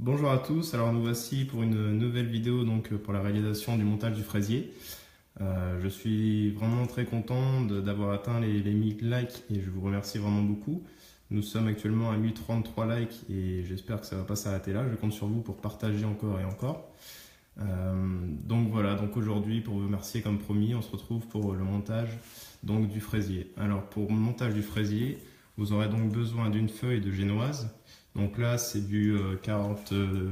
Bonjour à tous, alors nous voici pour une nouvelle vidéo pour la réalisation du montage du fraisier. Je suis vraiment très content d'avoir atteint les 1000 likes et je vous remercie vraiment beaucoup. Nous sommes actuellement à 1033 likes et j'espère que ça ne va pas s'arrêter là. Je compte sur vous pour partager encore et encore. Donc voilà, donc aujourd'hui pour vous remercier comme promis, on se retrouve pour le montage du fraisier. Alors pour le montage du fraisier, vous aurez donc besoin d'une feuille de génoise. Donc là c'est du 40-30.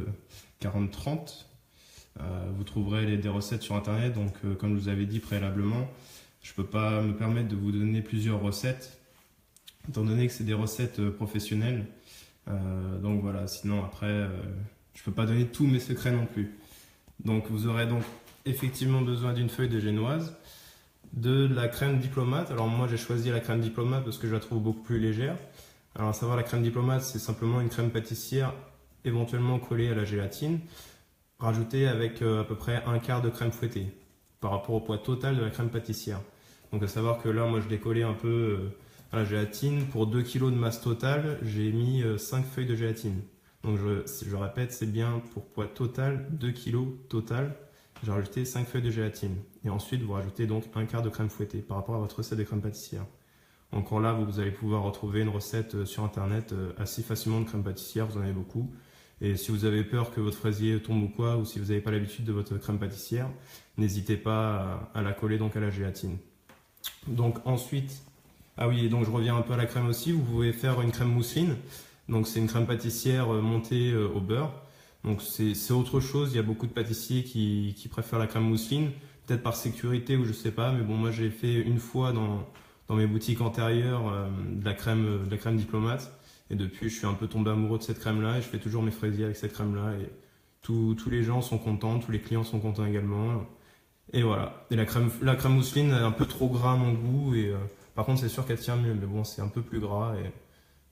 Vous trouverez des recettes sur internet, donc comme je vous avais dit préalablement, je ne peux pas me permettre de vous donner plusieurs recettes, étant donné que c'est des recettes professionnelles. Donc voilà, sinon après, je ne peux pas donner tous mes secrets non plus. Donc vous aurez donc effectivement besoin d'une feuille de génoise, de la crème diplomate. Alors moi j'ai choisi la crème diplomate parce que je la trouve beaucoup plus légère. Alors à savoir, la crème diplomate, c'est simplement une crème pâtissière éventuellement collée à la gélatine, rajoutée avec à peu près un quart de crème fouettée par rapport au poids total de la crème pâtissière. Donc à savoir que là, moi je l'ai collé un peu à la gélatine. Pour 2 kg de masse totale, j'ai mis 5 feuilles de gélatine. Donc je répète, c'est bien pour poids total, 2 kg total. J'ai rajouté 5 feuilles de gélatine. Et ensuite, vous rajoutez donc un quart de crème fouettée par rapport à votre recette de crème pâtissière. Encore là, vous allez pouvoir retrouver une recette sur internet assez facilement de crème pâtissière, vous en avez beaucoup. Et si vous avez peur que votre fraisier tombe ou quoi, ou si vous n'avez pas l'habitude de votre crème pâtissière, n'hésitez pas à la coller donc à la gélatine. Donc ensuite, ah oui, et donc je reviens un peu à la crème aussi, vous pouvez faire une crème mousseline. Donc c'est une crème pâtissière montée au beurre. Donc c'est autre chose, il y a beaucoup de pâtissiers qui préfèrent la crème mousseline, peut-être par sécurité ou je sais pas, mais bon, moi j'ai fait une fois dans mes boutiques antérieures de la crème diplomate. Et depuis, je suis un peu tombé amoureux de cette crème-là et je fais toujours mes fraisiers avec cette crème-là. Et tous les gens sont contents, tous les clients sont contents également. Et voilà. Et la crème mousseline est un peu trop gras à mon goût. Et par contre, c'est sûr qu'elle tient mieux. Mais bon, c'est un peu plus gras et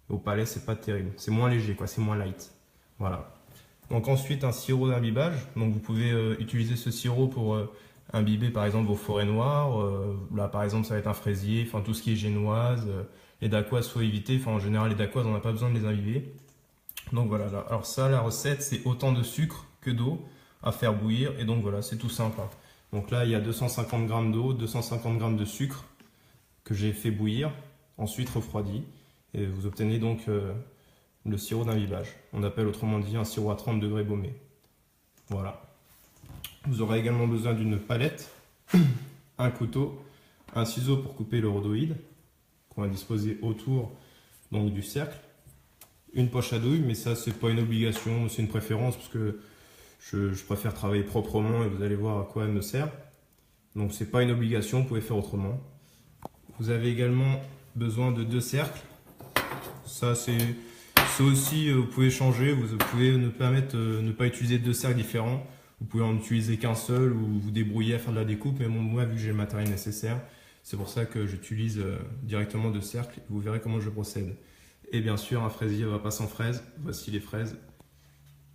au palais, c'est pas terrible. C'est moins léger, quoi. C'est moins light. Voilà. Donc ensuite, un sirop d'imbibage. Donc vous pouvez utiliser ce sirop pour imbiber par exemple vos forêts noires. Là par exemple, ça va être un fraisier, enfin tout ce qui est génoise. Les dacquoises, faut éviter. Enfin en général, les dacquoises, on n'a pas besoin de les imbiber. Donc voilà. Alors ça, la recette, c'est autant de sucre que d'eau à faire bouillir. Et donc voilà, c'est tout simple, hein. Donc là, il y a 250 g d'eau, 250 g de sucre que j'ai fait bouillir, ensuite refroidi. Et vous obtenez donc le sirop d'imbibage. On appelle autrement dit un sirop à 30 degrés baumé. Voilà. Vous aurez également besoin d'une palette, un couteau, un ciseau pour couper le rhodoïde, qu'on va disposer autour donc, du cercle, une poche à douille, mais ça c'est pas une obligation, c'est une préférence parce que je préfère travailler proprement et vous allez voir à quoi elle me sert. Donc c'est pas une obligation, vous pouvez faire autrement. Vous avez également besoin de 2 cercles. Ça c'est aussi, vous pouvez changer, vous pouvez ne pas utiliser 2 cercles différents. Vous pouvez en utiliser qu'un seul ou vous débrouiller à faire de la découpe. Mais bon, moi, vu que j'ai le matériel nécessaire, c'est pour ça que j'utilise directement 2 cercles. Vous verrez comment je procède. Et bien sûr, un fraisier ne va pas sans fraises. Voici les fraises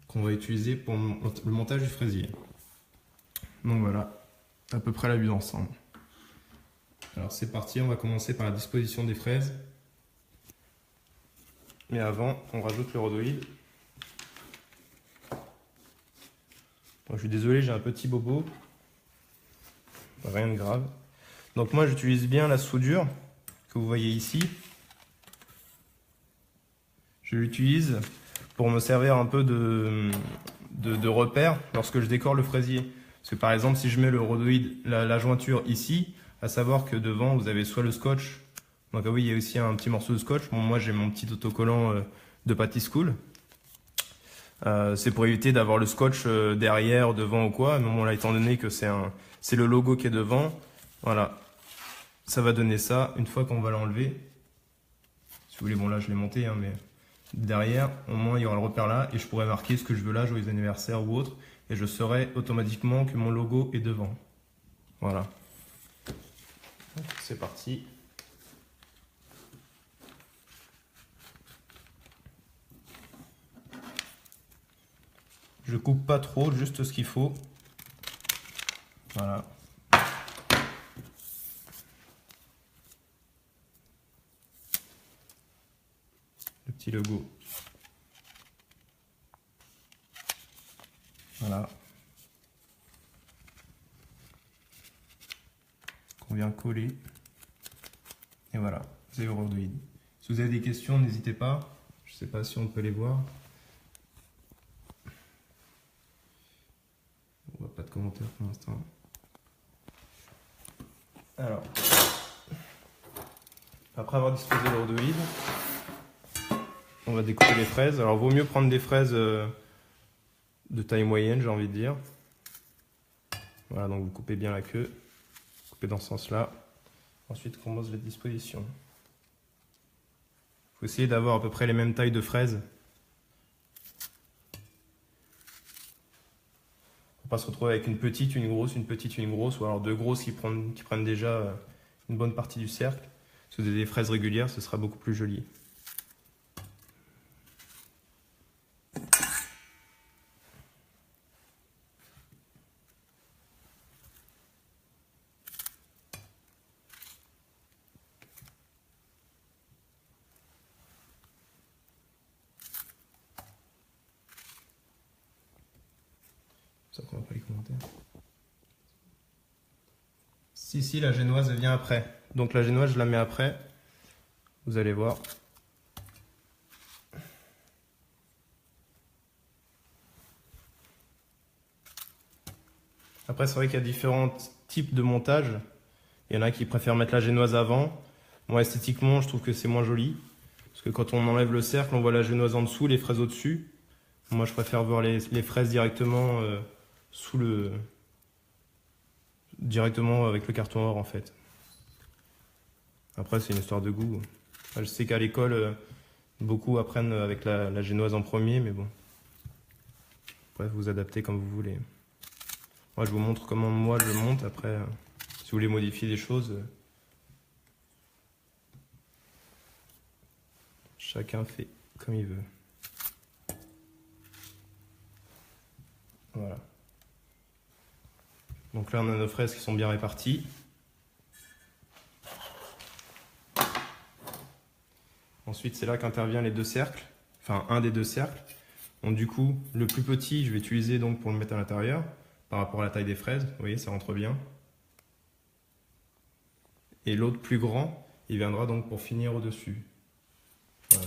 qu'on va utiliser pour le montage du fraisier. Donc voilà, à peu près la vue d'ensemble. Alors c'est parti, on va commencer par la disposition des fraises. Mais avant, on rajoute le rhodoïde. Bon, je suis désolé, j'ai un petit bobo. Rien de grave. Donc moi, j'utilise bien la soudure que vous voyez ici. Je l'utilise pour me servir un peu de repère lorsque je décore le fraisier. Parce que par exemple, si je mets le rhodoïde, la jointure ici, à savoir que devant, vous avez soit le scotch. Donc ah oui, il y a aussi un petit morceau de scotch. Bon, moi, j'ai mon petit autocollant de Patty-School. C'est pour éviter d'avoir le scotch derrière, devant ou quoi. Mais bon, là, étant donné que c'est le logo qui est devant, voilà. Ça va donner ça une fois qu'on va l'enlever. Si vous voulez, bon là, je l'ai monté, hein, mais derrière, au moins, il y aura le repère là. Et je pourrais marquer ce que je veux là, joyeux anniversaire ou autre. Et je saurai automatiquement que mon logo est devant. Voilà. C'est parti. Je coupe pas trop, juste ce qu'il faut. Voilà. Le petit logo. Voilà. Qu'on vient coller. Et voilà, vous avez vos rhodoïdes. Si vous avez des questions, n'hésitez pas. Je ne sais pas si on peut les voir. On voit pas de commentaires pour l'instant. Alors, après avoir disposé le rhodoïde, on va découper les fraises. Alors, vaut mieux prendre des fraises de taille moyenne, j'ai envie de dire. Voilà, donc vous coupez bien la queue. Coupez dans ce sens-là. Ensuite, on commence les dispositions. Il faut essayer d'avoir à peu près les mêmes tailles de fraises. Pour pas se retrouver avec une petite, une grosse, une petite, une grosse, ou alors deux grosses qui prennent déjà une bonne partie du cercle. Si vous avez des fraises régulières, ce sera beaucoup plus joli. C'est ça qu'on voit pas les commentaires. Si, la génoise vient après. Donc la génoise, je la mets après. Vous allez voir. Après, c'est vrai qu'il y a différents types de montage. Il y en a qui préfèrent mettre la génoise avant. Moi, esthétiquement, je trouve que c'est moins joli. Parce que quand on enlève le cercle, on voit la génoise en dessous, les fraises au-dessus. Moi, je préfère voir les fraises directement directement avec le carton or, en fait. Après, c'est une histoire de goût. Je sais qu'à l'école, beaucoup apprennent avec la génoise en premier, mais bon. Bref, vous adaptez comme vous voulez. Moi, je vous montre comment moi je le monte. Après, si vous voulez modifier des choses, chacun fait comme il veut. Voilà. Donc là, on a nos fraises qui sont bien réparties. Ensuite, c'est là qu'interviennent les deux cercles, enfin un des deux cercles. Donc du coup, le plus petit, je vais utiliser donc pour le mettre à l'intérieur, par rapport à la taille des fraises. Vous voyez, ça rentre bien. Et l'autre plus grand, il viendra donc pour finir au-dessus. Voilà.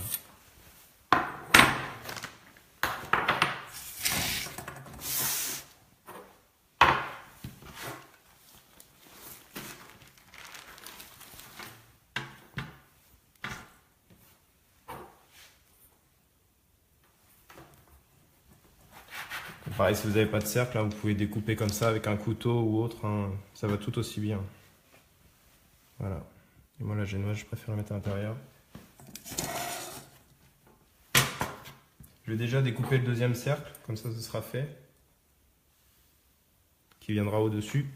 Pareil, si vous n'avez pas de cercle, là, vous pouvez découper comme ça avec un couteau ou autre, hein, ça va tout aussi bien. Voilà. Et moi, la génoise, je préfère la mettre à l'intérieur. Je vais déjà découper le deuxième cercle, comme ça, ce sera fait. Qui viendra au-dessus.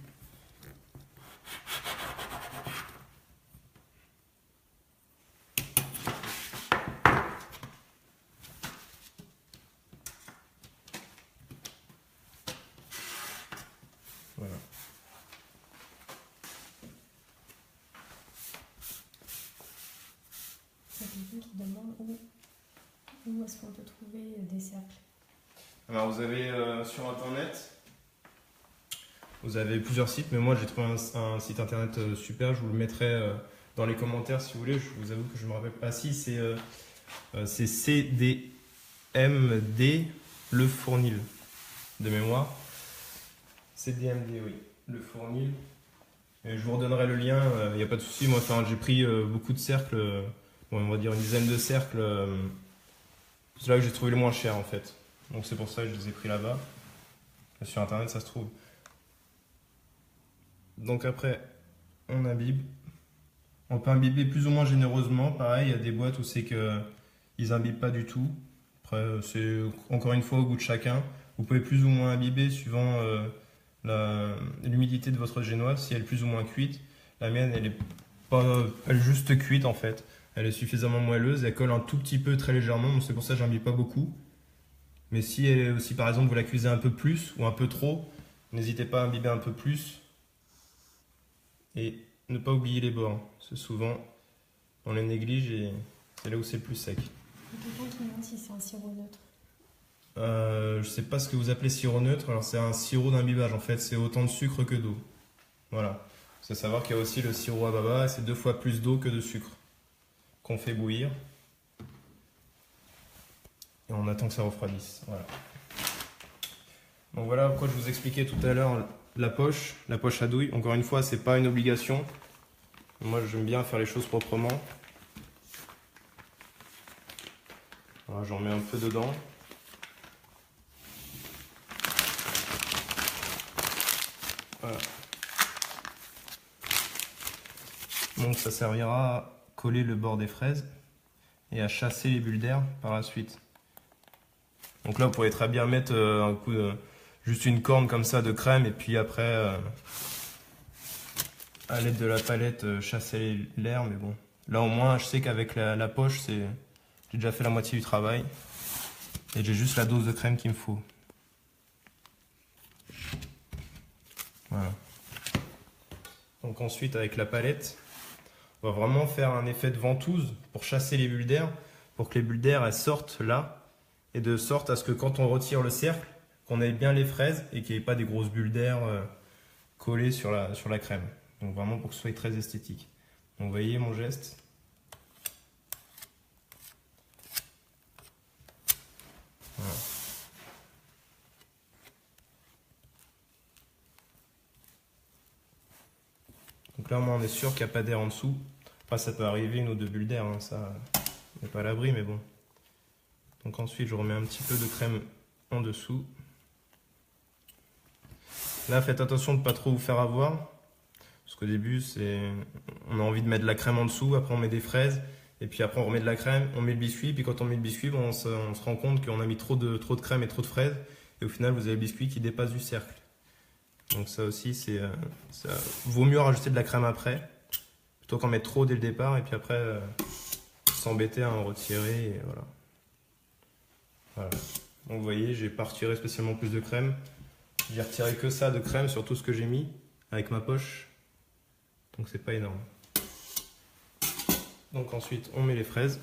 Voilà. Il y a quelqu'un qui demande où est-ce qu'on peut trouver des cercles. Alors vous avez sur internet, vous avez plusieurs sites, mais moi j'ai trouvé un site internet super, je vous le mettrai dans les commentaires si vous voulez. Je vous avoue que je ne me rappelle pas si c'est CDMD Le Fournil de mémoire. CDMD, oui, Le Fournil. Et je vous redonnerai le lien, il n'y a pas de souci. Moi, j'ai pris beaucoup de cercles, bon, on va dire une dizaine de cercles. C'est là que j'ai trouvé le moins cher en fait. Donc c'est pour ça que je les ai pris là-bas. Sur internet, ça se trouve. Donc après, on imbibe. On peut imbiber plus ou moins généreusement. Pareil, il y a des boîtes où c'est qu'ils imbibent pas du tout. Après, c'est encore une fois au goût de chacun. Vous pouvez plus ou moins imbiber suivant l'humidité de votre génoise, si elle est plus ou moins cuite. La mienne, elle est juste cuite en fait. Elle est suffisamment moelleuse, elle colle un tout petit peu, très légèrement, donc c'est pour ça que j'imbibe pas beaucoup. Mais si par exemple vous la cuisez un peu plus ou un peu trop, n'hésitez pas à imbiber un peu plus. Et ne pas oublier les bords, parce que souvent on les néglige et c'est là où c'est le plus sec. Il y a quelqu'un qui demande si c'est un sirop neutre. Je sais pas ce que vous appelez sirop neutre. Alors c'est un sirop d'imbibage en fait. C'est autant de sucre que d'eau. Voilà. Il faut savoir qu'il y a aussi le sirop à baba. C'est 2 fois plus d'eau que de sucre qu'on fait bouillir. Et on attend que ça refroidisse. Voilà. Donc voilà pourquoi je vous expliquais tout à l'heure la poche à douille. Encore une fois, c'est pas une obligation. Moi, j'aime bien faire les choses proprement. Voilà, j'en mets un peu dedans. Voilà. Donc ça servira à coller le bord des fraises et à chasser les bulles d'air par la suite. Donc là, vous pourrez très bien mettre un coup juste une corne comme ça de crème et puis après, à l'aide de la palette, chasser l'air. Mais bon, là au moins, je sais qu'avec la poche, j'ai déjà fait la moitié du travail et j'ai juste la dose de crème qu'il me faut. Voilà. Donc ensuite, avec la palette, on va vraiment faire un effet de ventouse pour chasser les bulles d'air, pour que les bulles d'air elles sortent là, et de sorte à ce que quand on retire le cercle, qu'on ait bien les fraises et qu'il n'y ait pas des grosses bulles d'air collées sur la crème. Donc vraiment pour que ce soit très esthétique. Donc vous voyez mon geste. Voilà. Donc là, on est sûr qu'il n'y a pas d'air en dessous. Après, ça peut arriver une ou deux bulles d'air, hein, ça n'est pas à l'abri, mais bon. Donc ensuite, je remets un petit peu de crème en dessous. Là, faites attention de ne pas trop vous faire avoir. Parce qu'au début, on a envie de mettre de la crème en dessous, après on met des fraises, et puis après on remet de la crème, on met le biscuit, puis quand on met le biscuit, bon, on se rend compte qu'on a mis trop de crème et trop de fraises, et au final, vous avez le biscuit qui dépasse du cercle. Donc ça aussi, ça vaut mieux rajouter de la crème après, plutôt qu'en mettre trop dès le départ, et puis après, s'embêter à en retirer, et voilà. Voilà. Donc vous voyez, j'ai pas retiré spécialement plus de crème. J'ai retiré que ça de crème sur tout ce que j'ai mis avec ma poche. Donc c'est pas énorme. Donc ensuite, on met les fraises.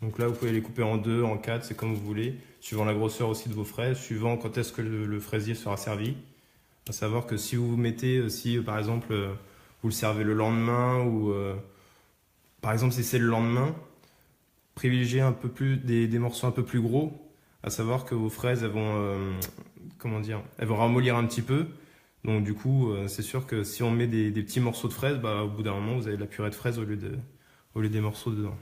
Donc là, vous pouvez les couper en 2, en 4, c'est comme vous voulez, suivant la grosseur aussi de vos fraises, suivant quand est-ce que le fraisier sera servi. À savoir que si vous mettez, si par exemple vous le servez le lendemain ou par exemple si c'est le lendemain, privilégiez un peu plus des morceaux un peu plus gros. À savoir que vos fraises elles vont elles vont ramollir un petit peu. Donc du coup, c'est sûr que si on met des petits morceaux de fraises, bah, au bout d'un moment, vous avez de la purée de fraises au lieu des morceaux dedans.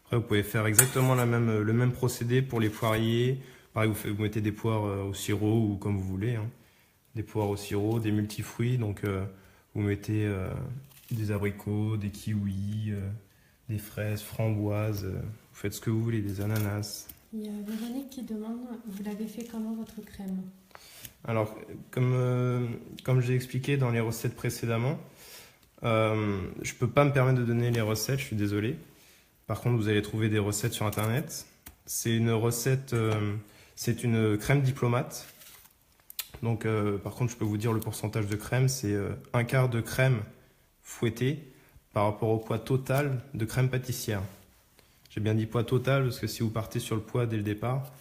Après, vous pouvez faire exactement le même procédé pour les poiriers. Pareil, vous mettez des poires au sirop ou comme vous voulez, hein. Des poires au sirop, des multifruits. Donc, vous mettez des abricots, des kiwis, des fraises, framboises. Vous faites ce que vous voulez, des ananas. Il y a Véronique qui demande, vous l'avez fait comment votre crème? Alors, comme j'ai expliqué dans les recettes précédemment, je peux pas me permettre de donner les recettes, je suis désolé. Par contre, vous allez trouver des recettes sur internet. C'est une recette, c'est une crème diplomate. Donc, par contre, je peux vous dire le pourcentage de crème, c'est un quart de crème fouettée par rapport au poids total de crème pâtissière. J'ai bien dit poids total parce que si vous partez sur le poids dès le départ,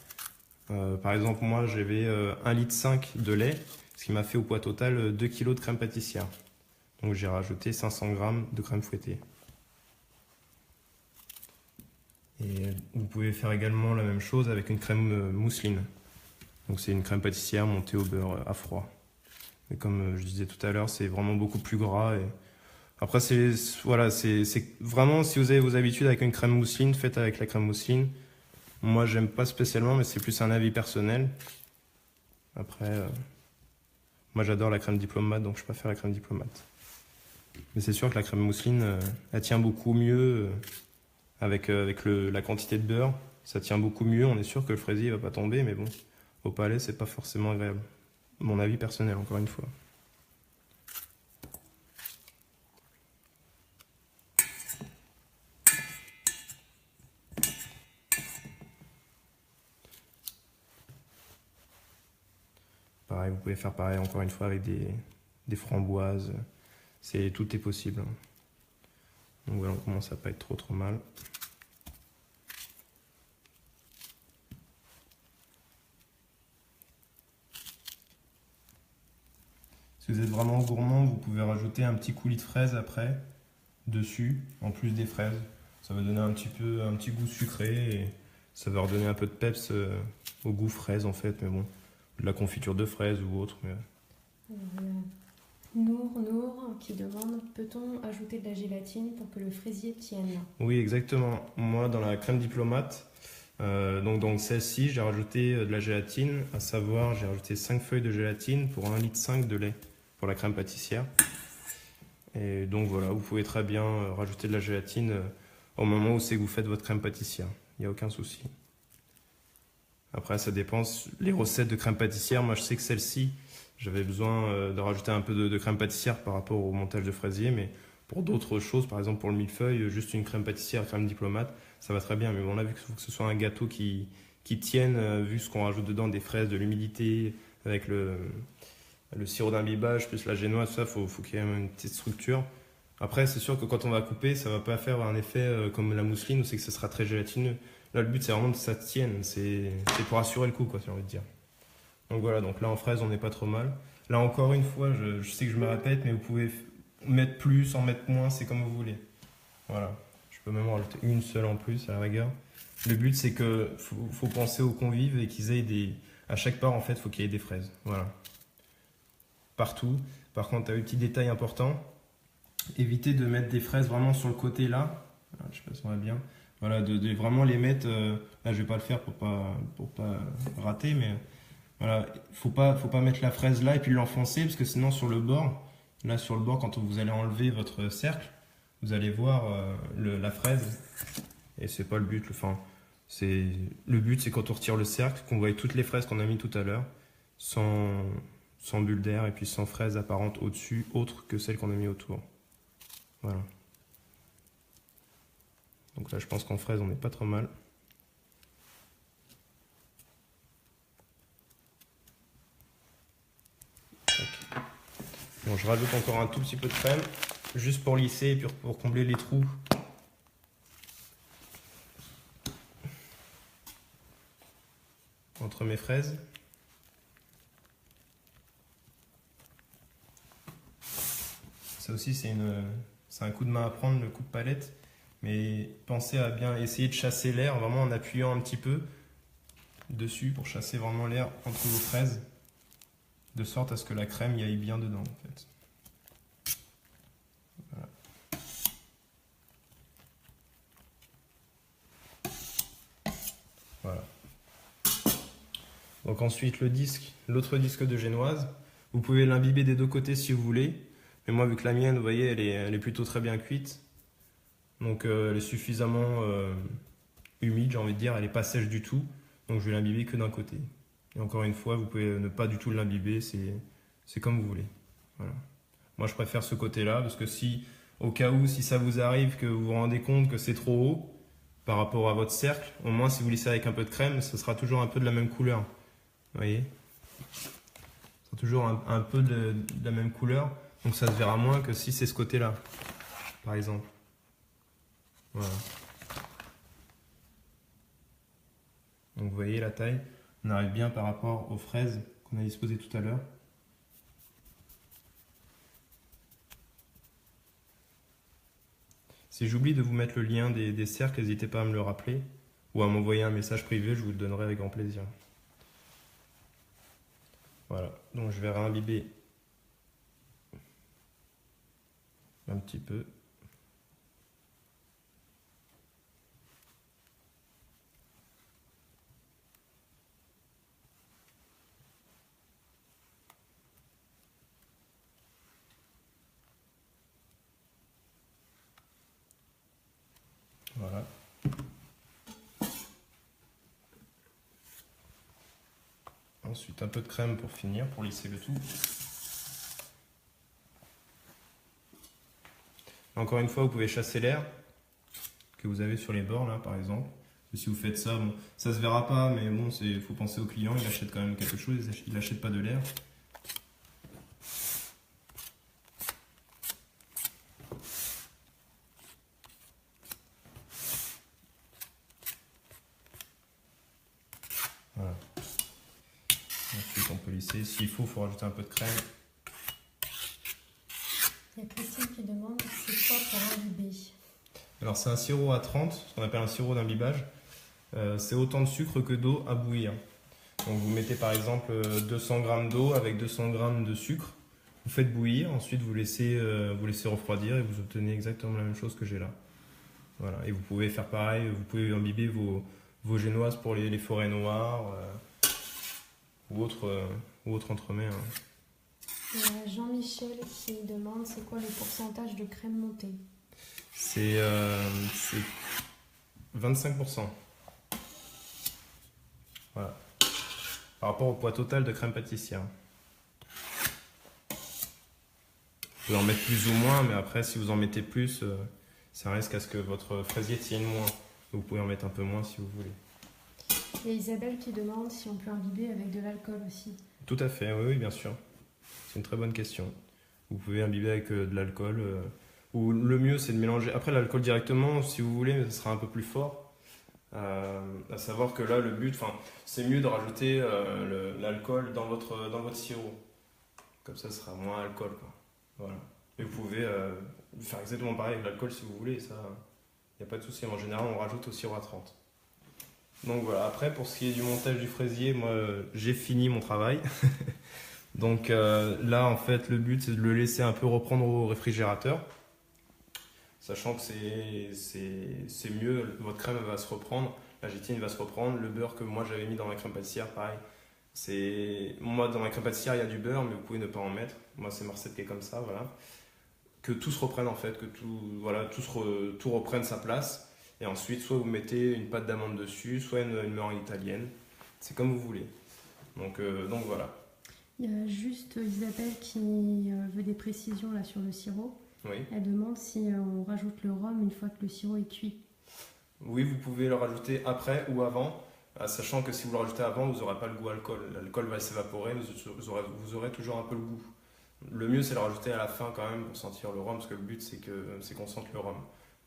par exemple, moi j'avais 1,5 litre de lait, ce qui m'a fait au poids total 2 kg de crème pâtissière. Donc j'ai rajouté 500 g de crème fouettée. Et vous pouvez faire également la même chose avec une crème mousseline. Donc c'est une crème pâtissière montée au beurre à froid. Mais comme je disais tout à l'heure, c'est vraiment beaucoup plus gras. Et après, c'est vraiment, si vous avez vos habitudes avec une crème mousseline, faites avec la crème mousseline. Moi, j'aime pas spécialement, mais c'est plus un avis personnel. Après, moi j'adore la crème diplomate, donc je préfère la crème diplomate. Mais c'est sûr que la crème mousseline, elle tient beaucoup mieux avec la quantité de beurre. Ça tient beaucoup mieux, on est sûr que le fraisier va pas tomber, mais bon, au palais, c'est pas forcément agréable. Mon avis personnel, encore une fois. pareil, vous pouvez faire pareil encore une fois avec des framboises. Tout est possible. Donc voilà, on commence à pas être trop mal. Si vous êtes vraiment gourmand, vous pouvez rajouter un petit coulis de fraises après, dessus, en plus des fraises. Ça va donner un petit goût sucré et ça va redonner un peu de peps au goût fraise en fait, mais bon, de la confiture de fraises ou autre. Mais... Nour qui demande, peut-on ajouter de la gélatine pour que le fraisier tienne? Oui, exactement. Moi, dans la crème diplomate, donc celle-ci, j'ai rajouté de la gélatine, à savoir, j'ai rajouté 5 feuilles de gélatine pour 1,5 litre de lait pour la crème pâtissière. Et donc voilà, vous pouvez très bien rajouter de la gélatine au moment où c'est que vous faites votre crème pâtissière. Il n'y a aucun souci. Après, ça dépend. Les recettes de crème pâtissière, moi je sais que celle-ci, j'avais besoin de rajouter un peu de crème pâtissière par rapport au montage de fraisier, mais pour d'autres choses, par exemple pour le millefeuille, juste une crème pâtissière, crème diplomate, ça va très bien. Mais bon, là, vu qu'il faut que ce soit un gâteau qui tienne, vu ce qu'on rajoute dedans, des fraises, de l'humidité, avec le sirop d'imbibage, plus la génoise, tout ça, faut qu'il y ait une petite structure. Après, c'est sûr que quand on va couper, ça va pas faire un effet comme la mousseline, où c'est que ce sera très gélatineux. Là, le but, c'est vraiment que ça tienne. C'est pour assurer le coup, quoi, si j'ai envie de dire. Donc voilà, donc là, en fraise, on n'est pas trop mal. Là, encore une fois, je sais que je me répète, mais vous pouvez mettre plus, en mettre moins, c'est comme vous voulez. Voilà. Je peux même en rajouter une seule en plus, à la rigueur. Le but, c'est que faut penser aux convives et qu'ils aient à chaque part, en fait, il faut qu'il y ait des fraises. Voilà. Partout. Par contre, tu as un petit détail important. Évitez de mettre des fraises vraiment sur le côté là. Je sais pas si on va bien. Voilà, de vraiment les mettre. Là, je vais pas le faire pour pas rater, mais voilà, faut pas mettre la fraise là et puis l'enfoncer parce que sinon sur le bord, là sur le bord, quand vous allez enlever votre cercle, vous allez voir la fraise et c'est pas le but. Enfin, le but, c'est quand on retire le cercle, qu'on voit toutes les fraises qu'on a mis tout à l'heure, sans bulle d'air et puis sans fraises apparentes au-dessus, autres que celles qu'on a mis autour. Voilà. Donc là, je pense qu'en fraise, on n'est pas trop mal. Bon, je rajoute encore un tout petit peu de crème, juste pour lisser et puis pour combler les trous. Entre mes fraises. Ça aussi, c'est un coup de main à prendre, le coup de palette. Mais pensez à bien essayer de chasser l'air, vraiment en appuyant un petit peu dessus pour chasser vraiment l'air entre vos fraises, de sorte à ce que la crème y aille bien dedans en fait. Voilà. Voilà. Donc ensuite l'autre disque de génoise, vous pouvez l'imbiber des deux côtés si vous voulez. Mais moi, vu que la mienne, vous voyez, elle est plutôt très bien cuite. Donc elle est suffisamment humide, j'ai envie de dire, elle n'est pas sèche du tout. Donc je vais l'imbiber que d'un côté. Et encore une fois, vous pouvez ne pas du tout l'imbiber, c'est comme vous voulez. Voilà. Moi je préfère ce côté-là, parce que au cas où, si ça vous arrive, que vous vous rendez compte que c'est trop haut par rapport à votre cercle, au moins si vous lissez avec un peu de crème, ce sera toujours un peu de la même couleur. Vous voyez ? Ce sera toujours un peu de la même couleur, donc ça se verra moins que si c'est ce côté-là, par exemple. Voilà. Donc vous voyez la taille, on arrive bien par rapport aux fraises qu'on a disposées tout à l'heure. Si j'oublie de vous mettre le lien des cercles, n'hésitez pas à me le rappeler ou à m'envoyer un message privé, je vous le donnerai avec grand plaisir. Voilà, donc je vais réimbiber un petit peu. Voilà. Ensuite, un peu de crème pour finir, pour lisser le tout. Encore une fois, vous pouvez chasser l'air que vous avez sur les bords, là, par exemple. Et si vous faites ça, bon, ça se verra pas, mais bon, faut penser au client, il achète quand même quelque chose, il n'achète pas de l'air. Voilà. Ensuite, on peut lisser. S'il faut rajouter un peu de crème. Il y a Christine qui demande c'est quoi pour imbiber. Alors, c'est un sirop à 30, ce qu'on appelle un sirop d'imbibage. C'est autant de sucre que d'eau à bouillir. Donc, vous mettez par exemple 200 g d'eau avec 200 g de sucre. Vous faites bouillir, ensuite vous laissez refroidir et vous obtenez exactement la même chose que j'ai là. Voilà. Et vous pouvez faire pareil, vous pouvez imbiber vos génoises pour les forêts noires ou autres entremets. Hein. Il y a Jean-Michel qui demande c'est quoi le pourcentage de crème montée. C'est 25%. Voilà. Par rapport au poids total de crème pâtissière. Vous pouvez en mettre plus ou moins, mais après, si vous en mettez plus, ça risque à ce que votre fraisier tienne moins. Vous pouvez en mettre un peu moins si vous voulez. Il y a Isabelle qui demande si on peut imbiber avec de l'alcool aussi. Tout à fait, oui, bien sûr. C'est une très bonne question. Vous pouvez imbiber avec de l'alcool. Ou le mieux, c'est de mélanger. Après, l'alcool directement, si vous voulez, mais ce sera un peu plus fort. À savoir que là, le but, c'est mieux de rajouter l'alcool dans votre sirop. Comme ça, ce sera moins alcool, quoi. Voilà. Et vous pouvez faire exactement pareil avec l'alcool si vous voulez, ça, il n'y a pas de souci. En général, on rajoute au sirop à 30. Donc voilà, après, pour ce qui est du montage du fraisier, moi, j'ai fini mon travail. Donc là, en fait, le but, c'est de le laisser un peu reprendre au réfrigérateur. Sachant que c'est mieux, votre crème va se reprendre, la gélatine va se reprendre, le beurre que moi j'avais mis dans ma crème pâtissière, pareil. Moi, dans ma crème pâtissière, il y a du beurre, mais vous pouvez ne pas en mettre. Moi, c'est ma recette qui est comme ça, voilà. Que tout se reprenne en fait, que tout reprenne sa place. Et ensuite, soit vous mettez une pâte d'amande dessus, soit une meringue italienne. C'est comme vous voulez. Donc voilà. Il y a juste Isabelle qui veut des précisions là sur le sirop. Oui. Elle demande si on rajoute le rhum une fois que le sirop est cuit. Oui, vous pouvez le rajouter après ou avant. Sachant que si vous le rajoutez avant, vous n'aurez pas le goût alcool. L'alcool va s'évaporer, vous aurez toujours un peu le goût. Le mieux, c'est de le rajouter à la fin quand même pour sentir le rhum, parce que le but, c'est qu'on sente le rhum.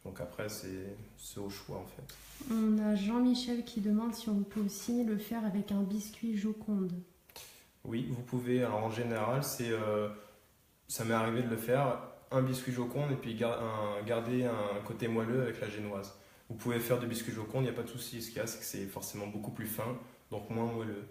Donc après, c'est au choix en fait. On a Jean-Michel qui demande si on peut aussi le faire avec un biscuit Joconde. Oui, vous pouvez. Alors en général, ça m'est arrivé de le faire, un biscuit Joconde et puis garder un côté moelleux avec la génoise. Vous pouvez faire du biscuit Joconde, il n'y a pas de souci. Ce qu'il y a, c'est que c'est forcément beaucoup plus fin, donc moins moelleux.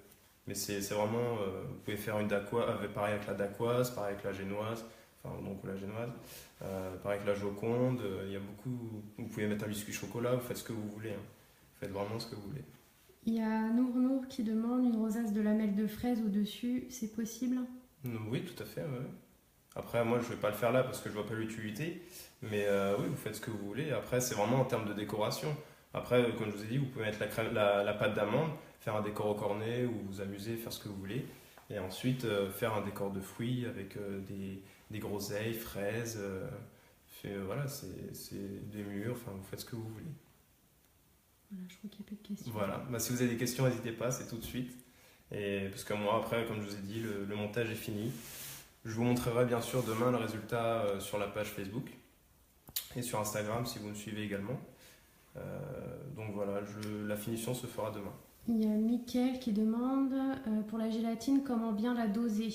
Mais c'est vraiment, vous pouvez faire une dacquoise, pareil avec la dacquoise, pareil avec la génoise, pareil avec la Joconde. Il y a beaucoup. Vous pouvez mettre un biscuit chocolat, vous faites ce que vous voulez. Hein. Vous faites vraiment ce que vous voulez. Il y a Nour qui demande une rosace de lamelles de fraise au-dessus, c'est possible? Oui, tout à fait. Ouais. Après, moi, je ne vais pas le faire là parce que je ne vois pas l'utilité. Mais oui, vous faites ce que vous voulez. Après, c'est vraiment en termes de décoration. Après, comme je vous ai dit, vous pouvez mettre la pâte d'amande, faire un décor au cornet ou vous amuser, faire ce que vous voulez. Et ensuite, faire un décor de fruits avec des groseilles, fraises. Voilà, c'est des mûres. Enfin, vous faites ce que vous voulez. Voilà, je crois qu'il n'y a plus de questions. Voilà. Si vous avez des questions, n'hésitez pas, c'est tout de suite. Et parce que moi, après, comme je vous ai dit, le montage est fini. Je vous montrerai bien sûr demain le résultat sur la page Facebook et sur Instagram si vous me suivez également. Donc voilà, la finition se fera demain. Il y a Mickaël qui demande pour la gélatine comment bien la doser.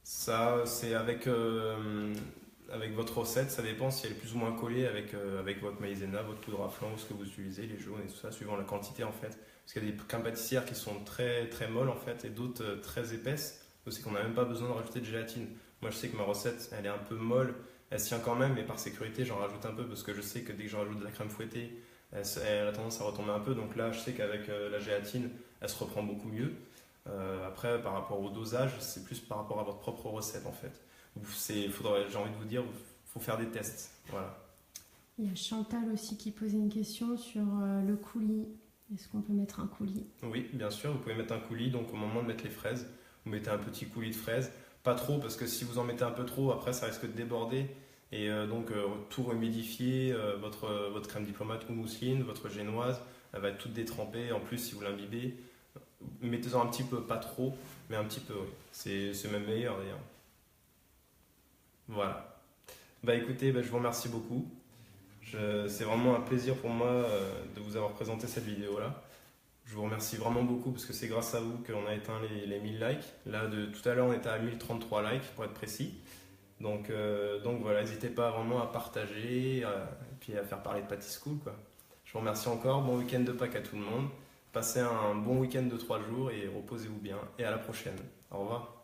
Ça, c'est avec votre recette, ça dépend si elle est plus ou moins collée avec votre maïzena, votre poudre à flan ou ce que vous utilisez, les jaunes et tout ça, suivant la quantité en fait. Parce qu'il y a des crèmes pâtissières qui sont très, très molles en fait et d'autres très épaisses. C'est qu'on n'a même pas besoin de rajouter de gélatine. Moi, je sais que ma recette, elle est un peu molle, elle se tient quand même, mais par sécurité, j'en rajoute un peu parce que je sais que dès que j'en rajoute de la crème fouettée, elle a tendance à retomber un peu. Donc là, je sais qu'avec la gélatine, elle se reprend beaucoup mieux. Après, par rapport au dosage, c'est plus par rapport à votre propre recette en fait. J'ai envie de vous dire, il faut faire des tests. Voilà. Il y a Chantal aussi qui posait une question sur le coulis. Est-ce qu'on peut mettre un coulis? Oui, bien sûr, vous pouvez mettre un coulis. Donc au moment de mettre les fraises, vous mettez un petit coulis de fraises. Pas trop, parce que si vous en mettez un peu trop, après ça risque de déborder. Et donc tout humidifier, votre crème diplomate ou mousseline, votre génoise, elle va être toute détrempée. En plus, si vous l'imbibez, mettez-en un petit peu, pas trop, mais un petit peu, oui. C'est même meilleur d'ailleurs. Voilà. Écoutez, je vous remercie beaucoup. C'est vraiment un plaisir pour moi de vous avoir présenté cette vidéo-là. Je vous remercie vraiment beaucoup parce que c'est grâce à vous qu'on a éteint les 1000 likes. Là, tout à l'heure, on était à 1033 likes pour être précis. Donc voilà, n'hésitez pas vraiment à partager et puis à faire parler de Patty School, quoi. Je vous remercie encore. Bon week-end de Pâques à tout le monde. Passez un bon week-end de 3 jours et reposez-vous bien. Et à la prochaine. Au revoir.